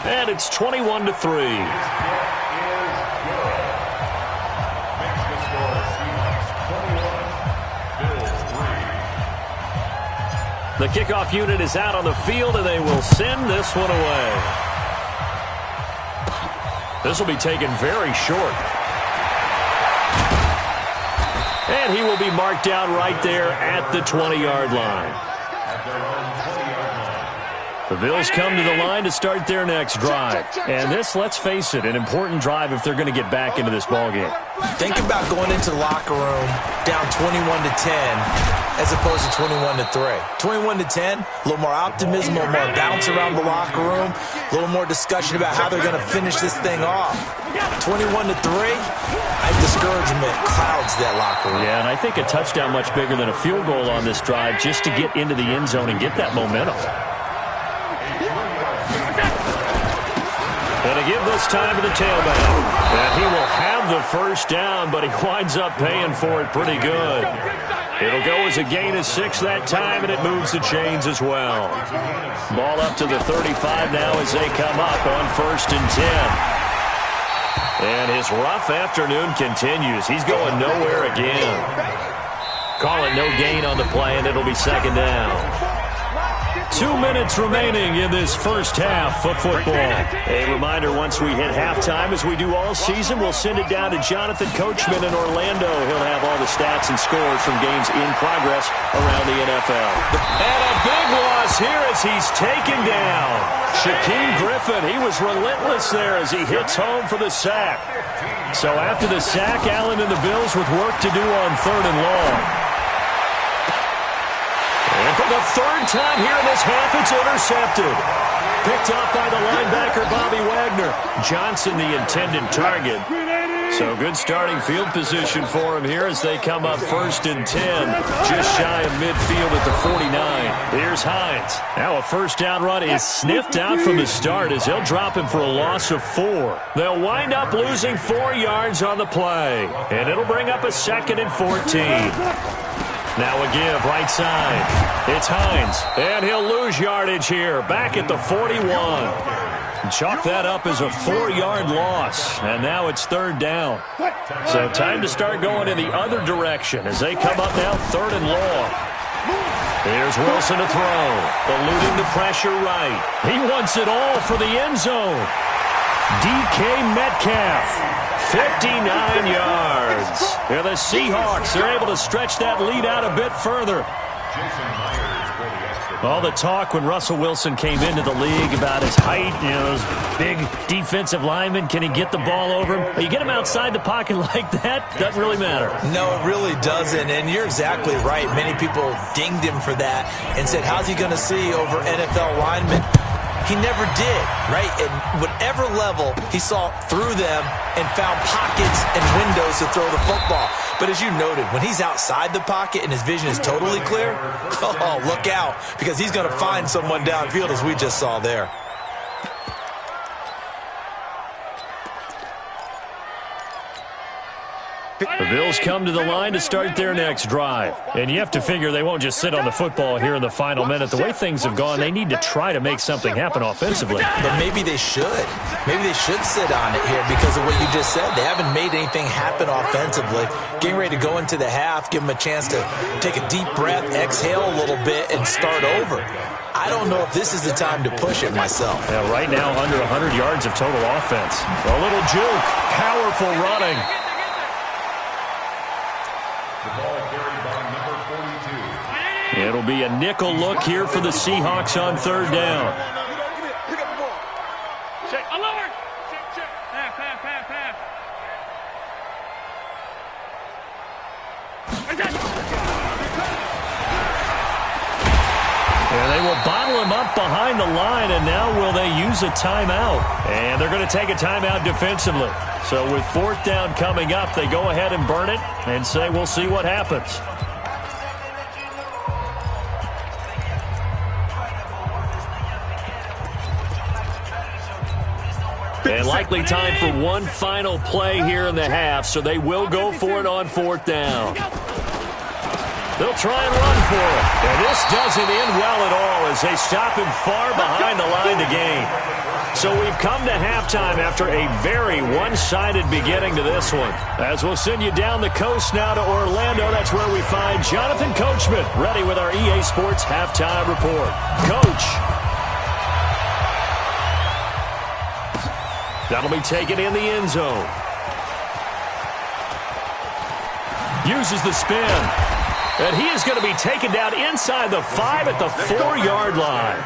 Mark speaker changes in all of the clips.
Speaker 1: And it's 21-3. The kickoff unit is out on the field, and they will send this one away. This will be taken very short. And he will be marked down right there at the 20-yard line. The Bills come to the line to start their next drive. And this, let's face it, an important drive if they're going to get back into this ballgame.
Speaker 2: Think about going into the locker room down 21-10 as opposed to 21-3. 21-10, a little more optimism, a little more bounce around the locker room, a little more discussion about how they're going to finish this thing off. 21-3, discouragement clouds that locker room.
Speaker 1: Yeah, and I think a touchdown much bigger than a field goal on this drive just to get into the end zone and get that momentum. And to give this time to the tailback. And he will have the first down, but he winds up paying for it pretty good. It'll go as a gain of 6 that time, and it moves the chains as well. Ball up to the 35 now as they come up on 1st and 10. And his rough afternoon continues. He's going nowhere again. Call it no gain on the play, and it'll be 2nd down. 2 minutes remaining in this first half of football. A reminder, once we hit halftime, as we do all season, we'll send it down to Jonathan Coachman in Orlando. He'll have all the stats and scores from games in progress around the NFL. And a big loss here as he's taken down. Shaquem Griffin, he was relentless there as he hits home for the sack. So after the sack, Allen and the Bills with work to do on 3rd and long. And for the 3rd time here in this half, it's intercepted. Picked up by the linebacker, Bobby Wagner. Johnson, the intended target. So good starting field position for him here as they come up 1st and 10. Just shy of midfield at the 49. Here's Hines. Now a 1st down run is sniffed out from the start as they'll drop him for a loss of 4. They'll wind up losing 4 yards on the play. And it'll bring up a 2nd and 14. Now a give, right side. It's Hines, and he'll lose yardage here, back at the 41. Chalk that up as a 4-yard loss, and now it's 3rd down. So time to start going in the other direction as they come up now 3rd and long. Here's Wilson to throw, eluding the pressure right. He wants it all for the end zone. DK Metcalf. 59 yards. Here the Seahawks are able to stretch that lead out a bit further. All the talk when Russell Wilson came into the league about his height, those big defensive linemen, can he get the ball over him? You get him outside the pocket like that, doesn't really matter.
Speaker 2: No, it really doesn't, and you're exactly right. Many people dinged him for that and said, how's he going to see over NFL linemen? He never did, right? At whatever level, he saw through them and found pockets and windows to throw the football. But as you noted, when he's outside the pocket and his vision is totally clear, oh, look out, because he's going to find someone downfield, as we just saw there.
Speaker 1: The Bills come to the line to start their next drive. And you have to figure they won't just sit on the football here in the final minute. The way things have gone, they need to try to make something happen offensively.
Speaker 2: But maybe they should. Maybe they should sit on it here because of what you just said. They haven't made anything happen offensively. Getting ready to go into the half, give them a chance to take a deep breath, exhale a little bit, and start over. I don't know if this is the time to push it myself.
Speaker 1: Yeah, right now, under 100 yards of total offense. A little juke, powerful running. It'll be a nickel look here for the Seahawks on 3rd down. And they will bottle him up behind the line, and now will they use a timeout? And they're going to take a timeout defensively. So with 4th down coming up, they go ahead and burn it and say we'll see what happens. And likely time for one final play here in the half, so they will go for it on 4th down. They'll try and run for it. And this doesn't end well at all as they stop him far behind the line to gain. So we've come to halftime after a very one-sided beginning to this one. As we'll send you down the coast now to Orlando, that's where we find Jonathan Coachman, ready with our EA Sports Halftime Report. Coach. That'll be taken in the end zone. Uses the spin. And he is going to be taken down inside the 5 at the 4-yard line.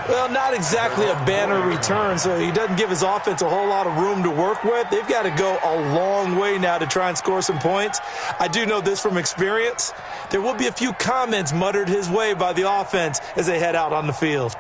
Speaker 2: Well, not exactly a banner return, so he doesn't give his offense a whole lot of room to work with. They've got to go a long way now to try and score some points. I do know this from experience. There will be a few comments muttered his way by the offense as they head out on the field.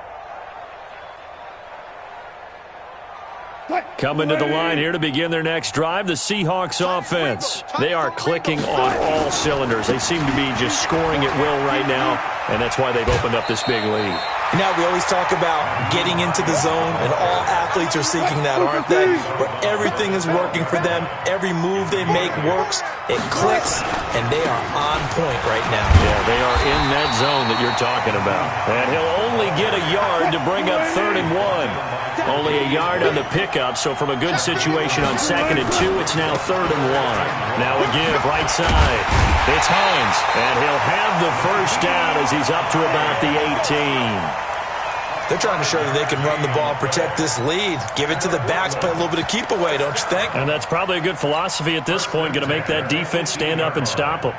Speaker 1: Coming to the line here to begin their next drive, the Seahawks offense. They are clicking on all cylinders. They seem to be just scoring at will right now, and that's why they've opened up this big lead.
Speaker 2: Now, we always talk about getting into the zone, and all athletes are seeking that, aren't they? Where everything is working for them. Every move they make works. It clicks, and they are on point right now.
Speaker 1: Yeah, they are in that zone that you're talking about. And he'll only get a yard to bring up 3rd and 1. Only a yard on the pickup, so from a good situation on 2nd and 2, it's now 3rd and 1. Now a give, right side. It's Hines, and he'll have the first down as he's up to about the 18.
Speaker 2: They're trying to show that they can run the ball and protect this lead. Give it to the backs, play a little bit of keep away, don't you think?
Speaker 1: And that's probably a good philosophy at this point, going to make that defense stand up and stop them.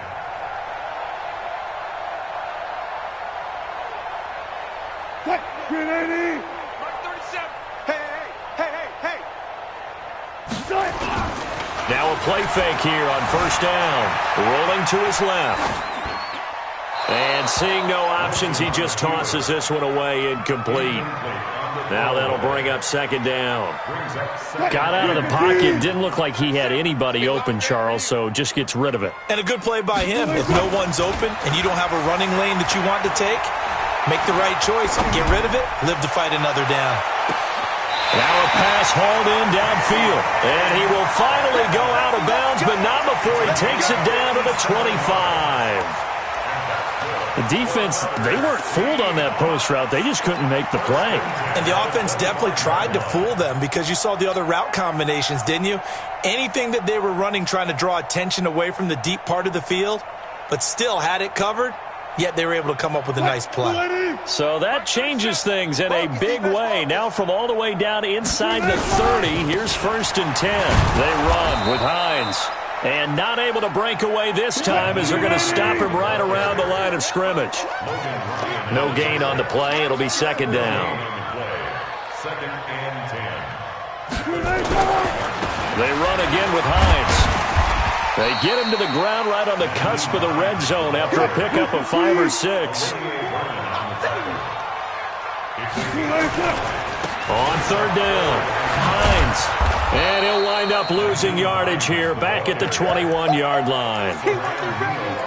Speaker 1: Now a play fake here on 1st down. Rolling to his left. And seeing no options, he just tosses this one away incomplete. Now that'll bring up 2nd down. Got out of the pocket. Didn't look like he had anybody open, Charles, so just gets rid of it.
Speaker 2: And a good play by him. If no one's open and you don't have a running lane that you want to take, make the right choice. Get rid of it. Live to fight another down.
Speaker 1: Now a pass hauled in downfield. And he will finally go out of bounds, but not before he takes it down to the 25. The defense, they weren't fooled on that post route. They just couldn't make the play.
Speaker 2: And the offense definitely tried to fool them because you saw the other route combinations, didn't you? Anything that they were running trying to draw attention away from the deep part of the field, but still had it covered, yet they were able to come up with a nice play.
Speaker 1: So that changes things in a big way. Now from all the way down inside the 30, here's 1st and 10. They run with Hines. And not able to break away this time as they're going to stop him right around the line of scrimmage. No gain on the play. It'll be 2nd down.
Speaker 3: 2nd and 10.
Speaker 1: They run again with Hines. They get him to the ground right on the cusp of the red zone after a pickup of 5 or 6. On 3rd down, Hines. And he'll wind up losing yardage here back at the 21-yard line.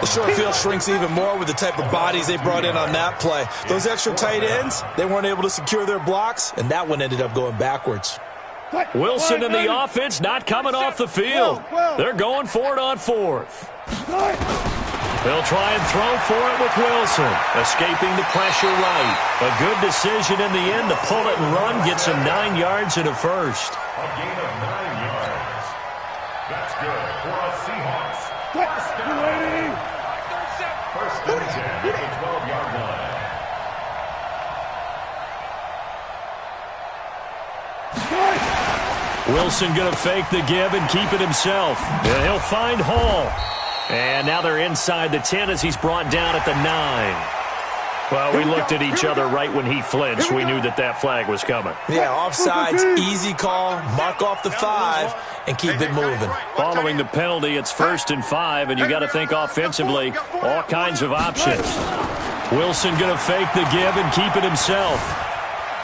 Speaker 2: The short field shrinks even more with the type of bodies they brought in on that play. Those extra tight ends, they weren't able to secure their blocks, and that one ended up going backwards.
Speaker 1: Wilson and the offense not coming off the field. They're going for it on 4th. They'll try and throw for it with Wilson. Escaping the pressure right. A good decision in the end to pull it and run. Gets him 9 yards and a first.
Speaker 3: A gain of 9 yards. That's good for a Seahawks. First down. 1st and 10 at the 12-yard line.
Speaker 1: Wilson going to fake the give and keep it himself. And he'll find Hall. And now they're inside the 10 as he's brought down at the 9. Well, we looked at each other right when he flinched. We knew that that flag was coming.
Speaker 2: Yeah, offsides, easy call, mark off the 5, and keep it moving.
Speaker 1: Following the penalty, it's 1st and 5, and you got to think offensively, all kinds of options. Wilson going to fake the give and keep it himself.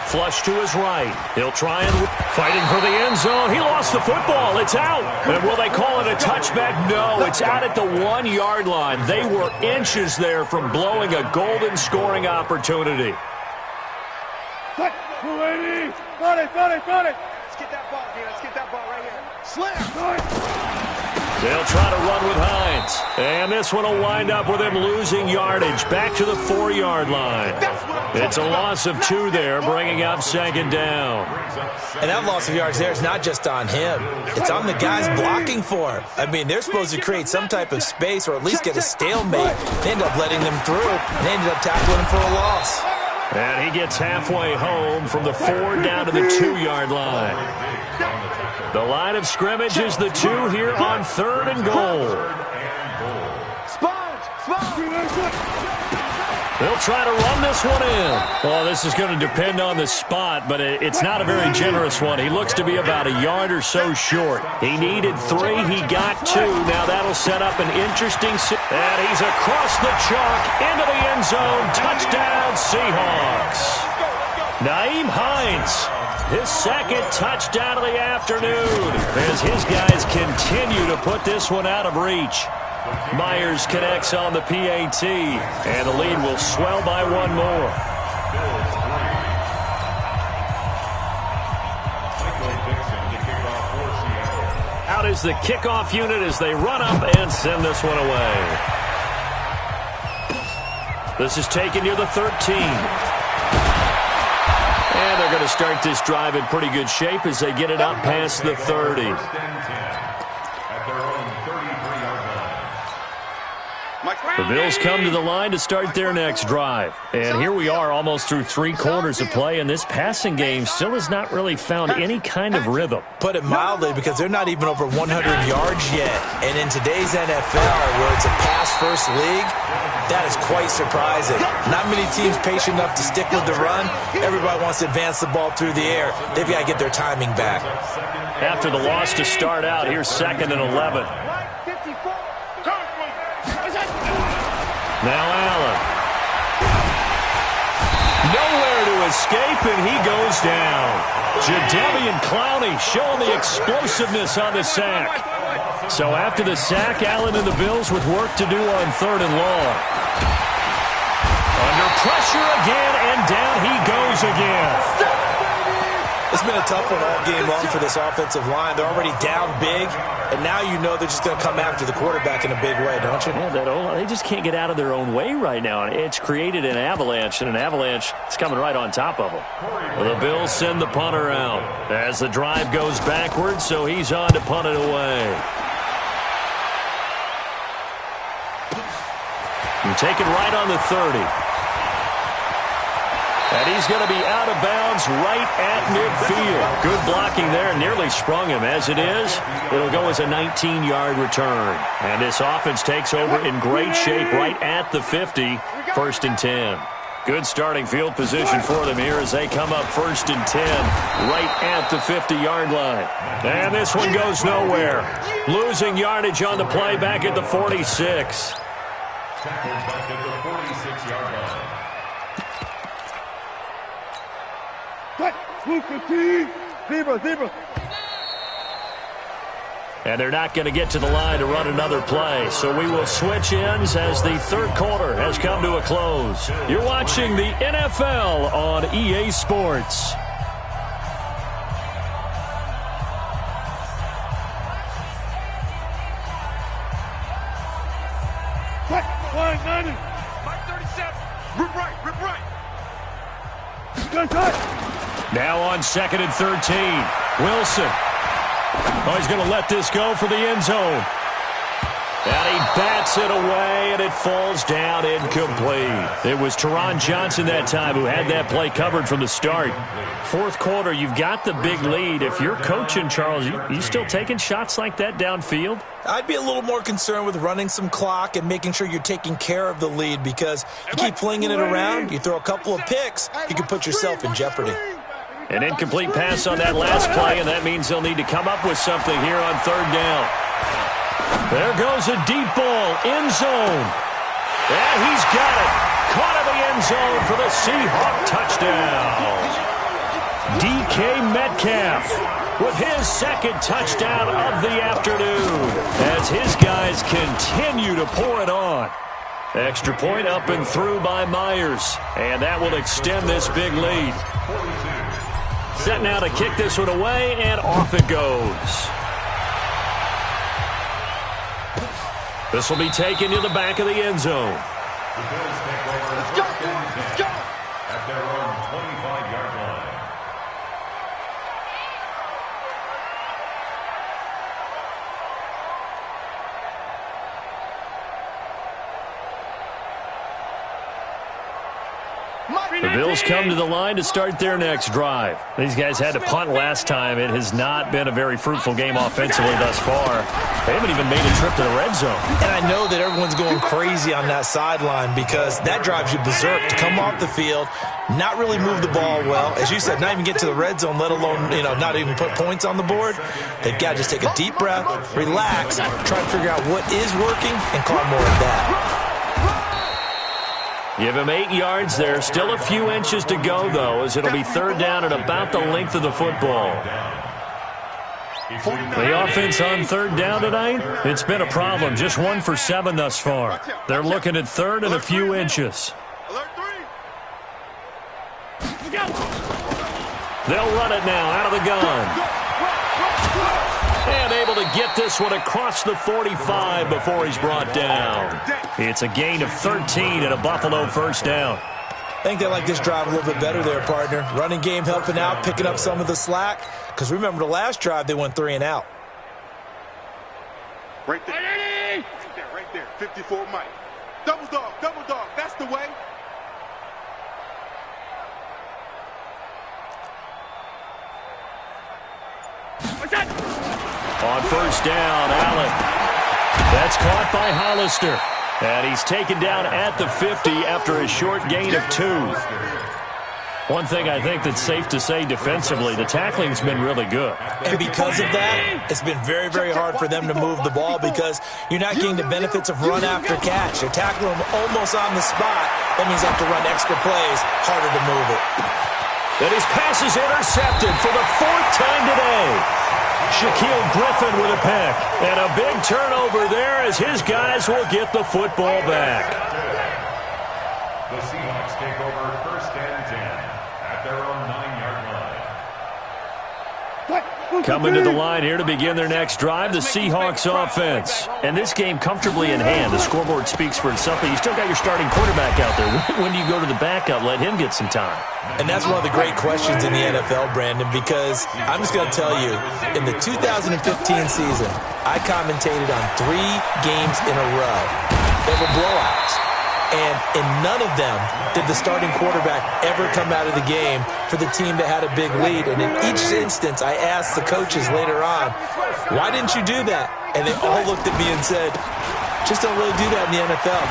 Speaker 1: Flush to his right. He'll try and fighting for the end zone. He lost the football. It's out. And will they call it a touchback? No, it's out at the 1-yard line. They were inches there from blowing a golden scoring opportunity.
Speaker 4: Got it. Let's get that ball, dude. Let's get that ball right here. Slam.
Speaker 1: They'll try to run with Hines. And this one will wind up with him losing yardage back to the 4-yard line. It's a loss of 2 there, bringing up second down.
Speaker 2: And that loss of yards there is not just on him. It's on the guys blocking for him. I mean, they're supposed to create some type of space or at least get a stalemate. They end up letting them through, and they ended up tackling him for a loss.
Speaker 1: And he gets halfway home from the 4 down to the 2-yard line. The line of scrimmage is the 2 here on 3rd and goal. They'll try to run this one in. Well, this is going to depend on the spot, but it's not a very generous one. He looks to be about a yard or so short. He needed 3. He got 2. Now that'll set up an interesting... And he's across the chalk into the end zone. Touchdown, Seahawks. Nyheim Hines, his second touchdown of the afternoon as his guys continue to put this one out of reach. Myers connects on the PAT, and the lead will swell by 1 more. Out is the kickoff unit as they run up and send this one away. This is taken near the 13. And they're going to start this drive in pretty good shape as they get it up past the 30. The Bills come to the line to start their next drive. And here we are almost through 3 quarters of play, and this passing game still has not really found any kind of rhythm.
Speaker 2: Put it mildly, because they're not even over 100 yards yet. And in today's NFL, where it's a pass-first league, that is quite surprising. Not many teams patient enough to stick with the run. Everybody wants to advance the ball through the air. They've got to get their timing back.
Speaker 1: After the loss to start out, here's 2nd and 11. Now Allen. Nowhere to escape, and he goes down. Jadeveon Clowney showing the explosiveness on the sack. So after the sack, Allen and the Bills with work to do on 3rd and long. Under pressure again, and down he goes again.
Speaker 2: It's been a tough one all game long for this offensive line. They're already down big, and now you know they're just going to come after the quarterback in a big way, don't you?
Speaker 1: Yeah, they just can't get out of their own way right now. It's created an avalanche, and an avalanche is coming right on top of them. Well, the Bills send the punter out as the drive goes backwards, so he's on to punt it away. And taken right on the 30. And he's going to be out of bounds right at midfield. Good blocking there. Nearly sprung him. As it is, it'll go as a 19-yard return. And this offense takes over in great shape right at the 50. 1st and 10. Good starting field position for them here as they come up 1st and 10 right at the 50-yard line. And this one goes nowhere. Losing yardage on the play back at the 46.
Speaker 3: Tackled back at the 46-yard line.
Speaker 4: Zebra.
Speaker 1: And they're not going to get to the line to run another play. So we will switch ends as the 3rd quarter has come to a close. You're watching the NFL on EA Sports.
Speaker 4: Line 90. 37. Rip right.
Speaker 1: Now on 2nd and 13. Wilson. Oh, he's going to let this go for the end zone. And he bats it away, and it falls down incomplete. It was Teron Johnson that time who had that play covered from the start. 4th quarter, you've got the big lead. If you're coaching, Charles, you still taking shots like that downfield?
Speaker 2: I'd be a little more concerned with running some clock and making sure you're taking care of the lead, because you keep flinging it around, you throw a couple of picks, you can put yourself in jeopardy.
Speaker 1: An incomplete pass on that last play, and that means they'll need to come up with something here on 3rd down. There goes a deep ball, end zone. And he's got it. Caught in the end zone for the Seahawk touchdown. DK Metcalf with his 2nd touchdown of the afternoon as his guys continue to pour it on. Extra point up and through by Myers, and that will extend this big lead. Set now to kick this one away, and off it goes. This will be taken to the back of the end zone.
Speaker 3: The Bills take over first and 10 at their own 25-yard line.
Speaker 1: The Bills come to the line to start their next drive. These guys had to punt last time. It has not been a very fruitful game offensively thus far. They haven't even made a trip to the red zone.
Speaker 2: And I know that everyone's going crazy on that sideline because that drives you berserk to come off the field, not really move the ball well. As you said, not even get to the red zone, let alone, not even put points on the board. They've got to just take a deep breath, relax, try to figure out what is working, and call more of that.
Speaker 1: Give him 8 yards there. Still a few inches to go, though, as it'll be third down at about the length of the football. The offense on third down tonight, it's been a problem. Just 1 for 7 thus far. They're looking at third and a few inches. They'll run it now out of the gun. And able to get this one across the 45 before he's brought down. It's a gain of 13 and a Buffalo first down.
Speaker 2: I think they like this drive a little bit better there, partner. Running game helping out, picking up some of the slack. Because remember the last drive, they went 3 and out.
Speaker 4: Right there. Right there. 54 Mike. Double dog. That's the way.
Speaker 1: On first down, Allen. That's caught by Hollister. And he's taken down at the 50 after a short gain of 2. One thing I think that's safe to say defensively, the tackling's been really good.
Speaker 2: And because of that, it's been very, very hard for them to move the ball because you're not getting the benefits of run after catch. You're tackling them almost on the spot. That means you have to run extra plays, harder to move it.
Speaker 1: And his pass is intercepted for the 4th time today. Shaquille Griffin with a pick. And a big turnover there as his guys will get the football back.
Speaker 3: The Seahawks take over first and 10 at their own 9-yard line.
Speaker 1: Coming to the line here to begin their next drive, the Seahawks offense. And this game comfortably in hand. The scoreboard speaks for itself, but you still got your starting quarterback out there. When do you go to the backup? Let him get some time.
Speaker 2: And that's one of the great questions in the NFL, Brandon, because I'm just going to tell you, in the 2015 season, I commentated on 3 games in a row. They were blowouts. And in none of them did the starting quarterback ever come out of the game for the team that had a big lead. And in each instance, I asked the coaches later on, why didn't you do that? And they all looked at me and said, just don't really do that in the NFL.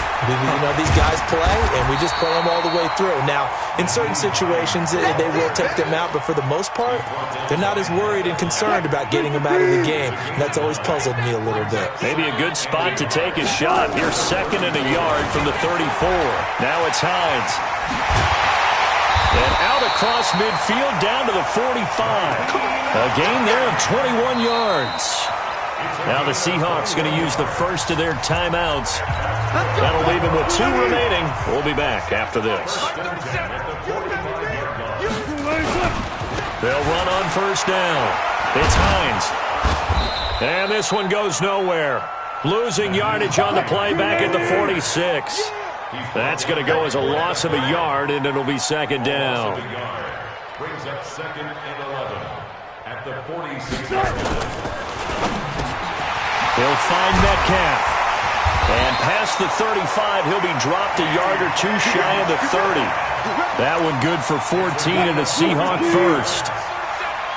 Speaker 2: These guys play, and we just play them all the way through. Now, in certain situations, they will take them out, but for the most part, they're not as worried and concerned about getting them out of the game. And that's always puzzled me a little bit.
Speaker 1: Maybe a good spot to take a shot. Here's 2nd and a yard from the 34. Now it's Hines. And out across midfield down to the 45. A gain there of 21 yards. Now the Seahawks going to use the first of their timeouts. That'll leave them with 2 remaining. We'll be back after this. They'll run on first down. It's Hines. And this one goes nowhere. Losing yardage on the play back at the 46. That's going to go as a loss of a yard, and it'll be 2nd down.
Speaker 3: Brings up 2nd and 11 at the 46-yard line.
Speaker 1: He'll find Metcalf. And past the 35, he'll be dropped a yard or 2 shy of the 30. That one good for 14 and a Seahawk first.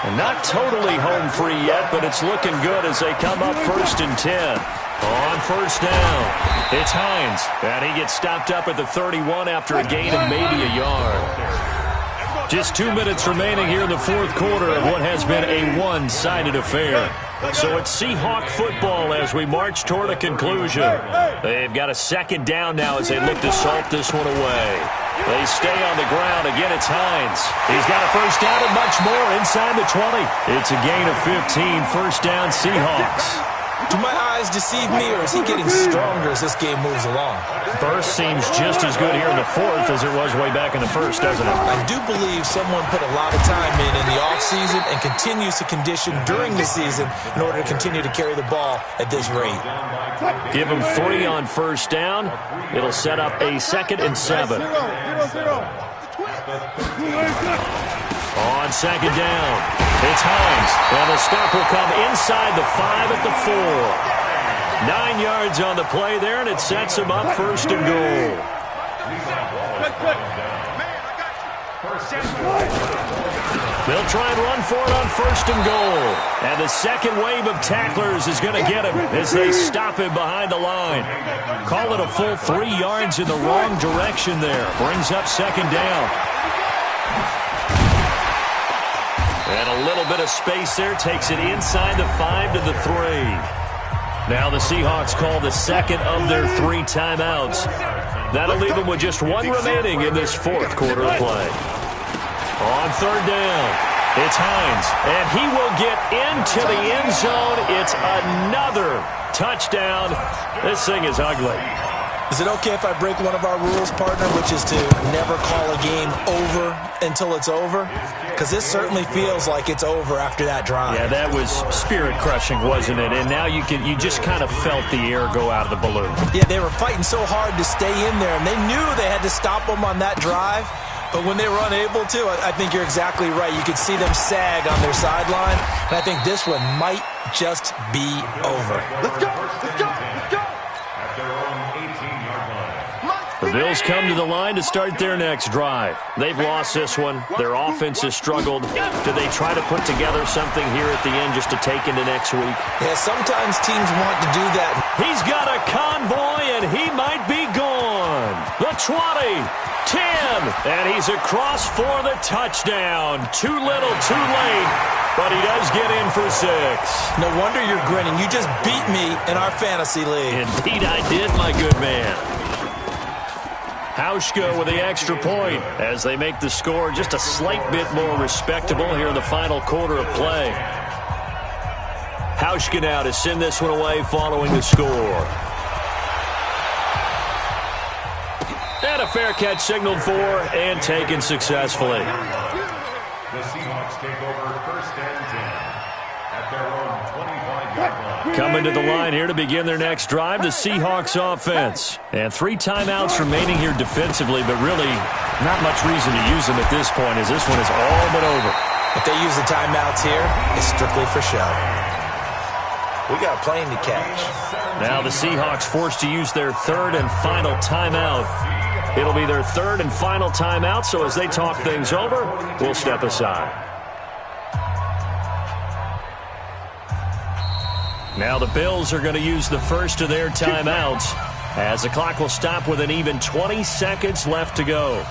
Speaker 1: And not totally home free yet, but it's looking good as they come up 1st and 10. On first down, it's Hines. And he gets stopped up at the 31 after a gain of maybe a yard. Just 2 minutes remaining here in the 4th quarter of what has been a one-sided affair. So it's Seahawk football as we march toward a conclusion. They've got a 2nd down now as they look to salt this one away. They stay on the ground. Again, it's Hines. He's got a first down and much more inside the 20. It's a gain of 15, first down Seahawks.
Speaker 3: 2nd and 10 at
Speaker 2: Do my eyes deceive me, or is he getting stronger as this game moves along?
Speaker 1: Burst seems just as good here in the fourth as it was way back in the first, doesn't it?
Speaker 2: I do believe someone put a lot of time in the offseason and continues to condition during the season in order to continue to carry the ball at this rate.
Speaker 1: Give him 3 on first down. It'll set up a 2nd and 7. On 2nd down, it's Hines. And the stop will come inside the 5 at the 4. 9 yards on the play there, and it sets him up 1st and goal. They'll try and run for it on 1st and goal. And the second wave of tacklers is going to get him as they stop him behind the line. Call it a full 3 yards in the wrong direction there. Brings up 2nd down. And a little bit of space there. Takes it inside the 5 to the 3. Now the Seahawks call the second of their 3 timeouts. That'll leave them with just 1 remaining in this 4th quarter of play. On 3rd down, it's Hines, and he will get into the end zone. It's another touchdown. This thing is ugly.
Speaker 2: Is it okay if I break one of our rules, partner, which is to never call a game over until it's over? Because this certainly feels like it's over after that drive.
Speaker 1: Yeah, that was spirit-crushing, wasn't it? And now you just kind of felt the air go out of the balloon.
Speaker 2: Yeah, they were fighting so hard to stay in there, and they knew they had to stop them on that drive. But when they were unable to, I think you're exactly right. You could see them sag on their sideline, and I think this one might just be over.
Speaker 4: Let's go! Let's go! Let's go!
Speaker 3: At their own 18-yard line.
Speaker 1: The Bills come to the line to start their next drive. They've lost this one. Their offense has struggled. Do they try to put together something here at the end just to take into next week?
Speaker 2: Yeah, sometimes teams want to do that.
Speaker 1: He's got a convoy, and he might be gone. The 20, 10, and he's across for the touchdown. Too little, too late, but he does get in for 6.
Speaker 2: No wonder you're grinning. You just beat me in our fantasy league.
Speaker 1: Indeed I did, my good man. Hauschka with the extra point as they make the score just a slight bit more respectable here in the final quarter of play. Hauschka now to send this one away following the score. And a fair catch signaled for and taken successfully.
Speaker 3: The Seahawks take over 1st and 10 at their own 25-yard line.
Speaker 1: Coming to the line here to begin their next drive, the Seahawks offense. And 3 timeouts remaining here defensively, but really not much reason to use them at this point as this one is all but over.
Speaker 2: If they use the timeouts here, it's strictly for show. We got a plane to catch.
Speaker 1: Now the Seahawks forced to use their 3rd and final timeout. It'll be their 3rd and final timeout, so as they talk things over, we'll step aside. Now the Bills are going to use the first of their timeouts as the clock will stop with an even 20 seconds left to go.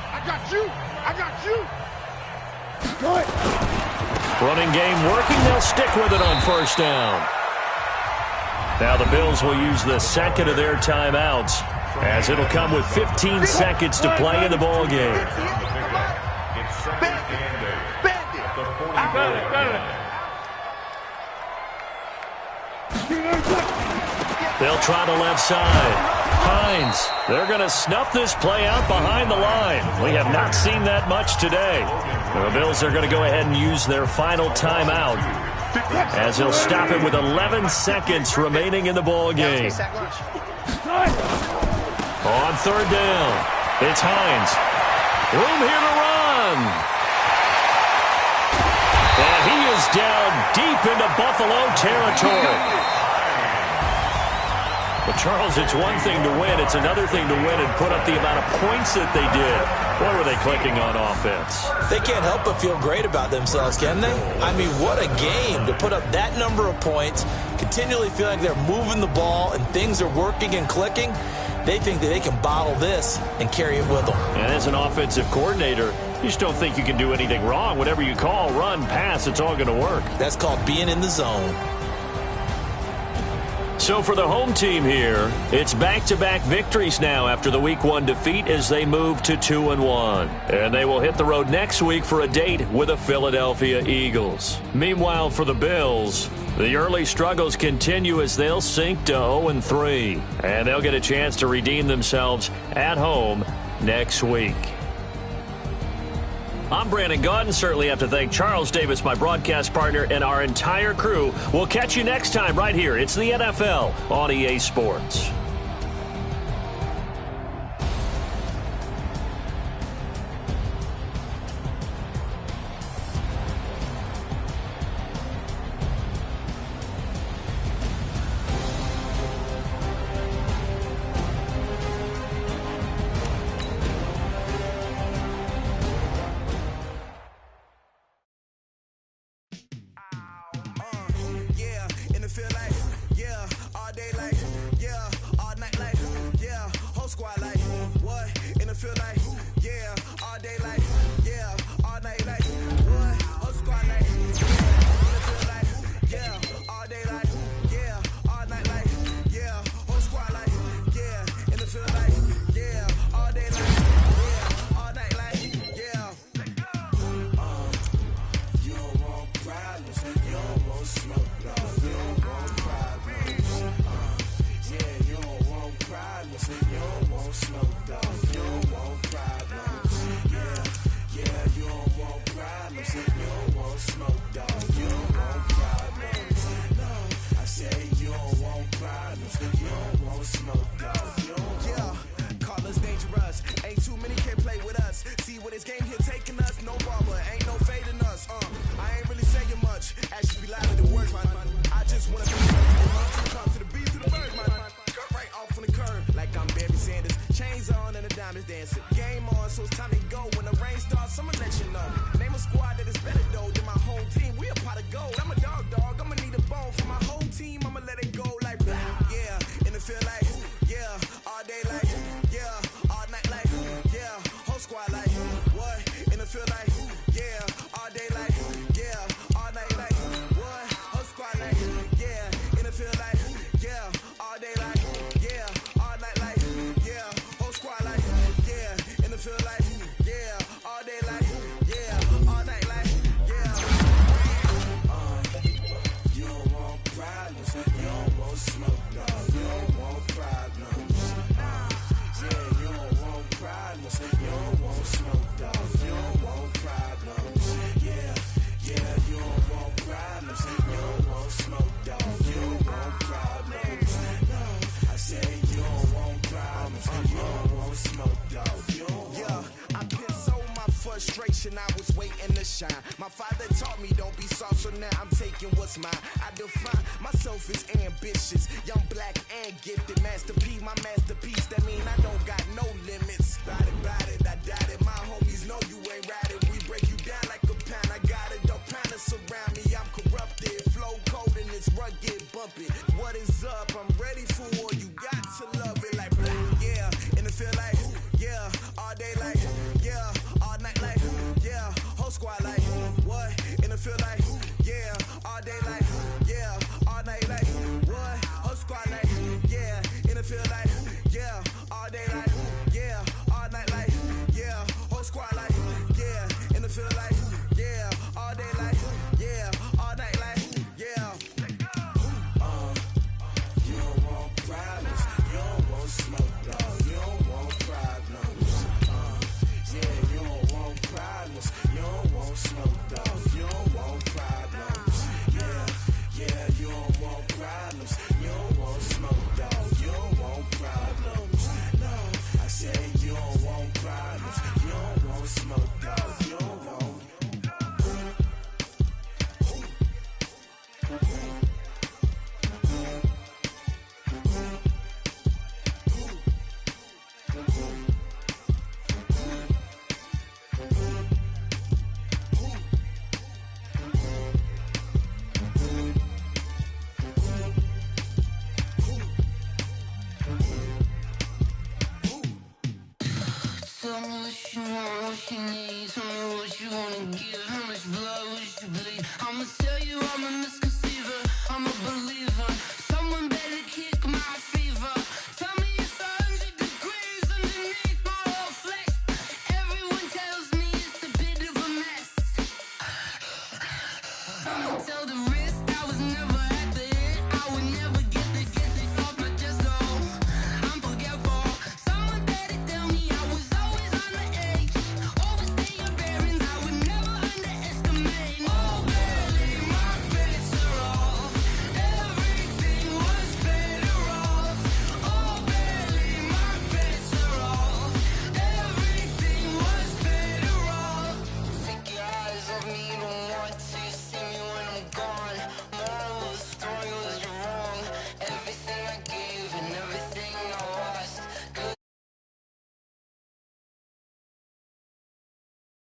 Speaker 4: I got you! I got you!
Speaker 1: Running game working. They'll stick with it on 1st down. Now the Bills will use the 2nd of their timeouts as it'll come with 15 seconds to play in the ball game.
Speaker 3: It's 2nd and 8 at the 40-yard line.
Speaker 1: They'll try the left side. Hines, they're going to snuff this play out behind the line. We have not seen that much today. The Bills are going to go ahead and use their final timeout as they'll stop it with 11 seconds remaining in the ball game. On 3rd down, it's Hines. Room here to run. And he is down deep into Buffalo territory. But, Charles, it's one thing to win. It's another thing to win and put up the amount of points that they did. Boy, were they clicking on offense.
Speaker 2: They can't help but feel great about themselves, can they? I mean, what a game to put up that number of points, continually feeling like they're moving the ball and things are working and clicking. They think that they can bottle this and carry it with them.
Speaker 1: And as an offensive coordinator, you just don't think you can do anything wrong. Whatever you call, run, pass, it's all going to work.
Speaker 2: That's called being in the zone.
Speaker 1: So for the home team here, it's back-to-back victories now after the Week 1 defeat as they move to 2-1. And they will hit the road next week for a date with the Philadelphia Eagles. Meanwhile, for the Bills, the early struggles continue as they'll sink to 0-3. And they'll get a chance to redeem themselves at home next week. I'm Brandon Gaudin. Certainly have to thank Charles Davis, my broadcast partner, and our entire crew. We'll catch you next time right here. It's the NFL on EA Sports.
Speaker 5: I was waiting to shine. My father taught me don't be soft, so now I'm taking what's mine. I define myself as ambitious, young, black, and gifted. Master P, my masterpiece. That mean I don't got no limits. Bout it, I doubt it. My homies know you ain't ratted. We break you down like a pound. I got it, don't pound to surround me. I'm corrupted, flow cold and it's rugged, bumpy. What is up? I'm ready for war. You got to love it like black, yeah. And it feel like, yeah, all day like, yeah, all night like, yeah, whole squad like, what? And it feel like, yeah, all day like, yeah, all night like, what? Whole squad like, yeah, and it feel like, yeah, all day like, yeah, all night like, yeah, whole squad like, yeah, and it feel like, yeah, all day like, yeah, all night like, yeah. You don't want problems, you don't want smoke, dog, you don't want problems. Yeah, you don't want problems, you don't want smoke, dog, you don't want problems. Yeah, you don't want problems, you don't want smoke, dog, you don't want problems. No, I said you don't want problems, you don't want smoke, dog, you don't want.
Speaker 6: Tell me what you want, what you need, tell me what you wanna give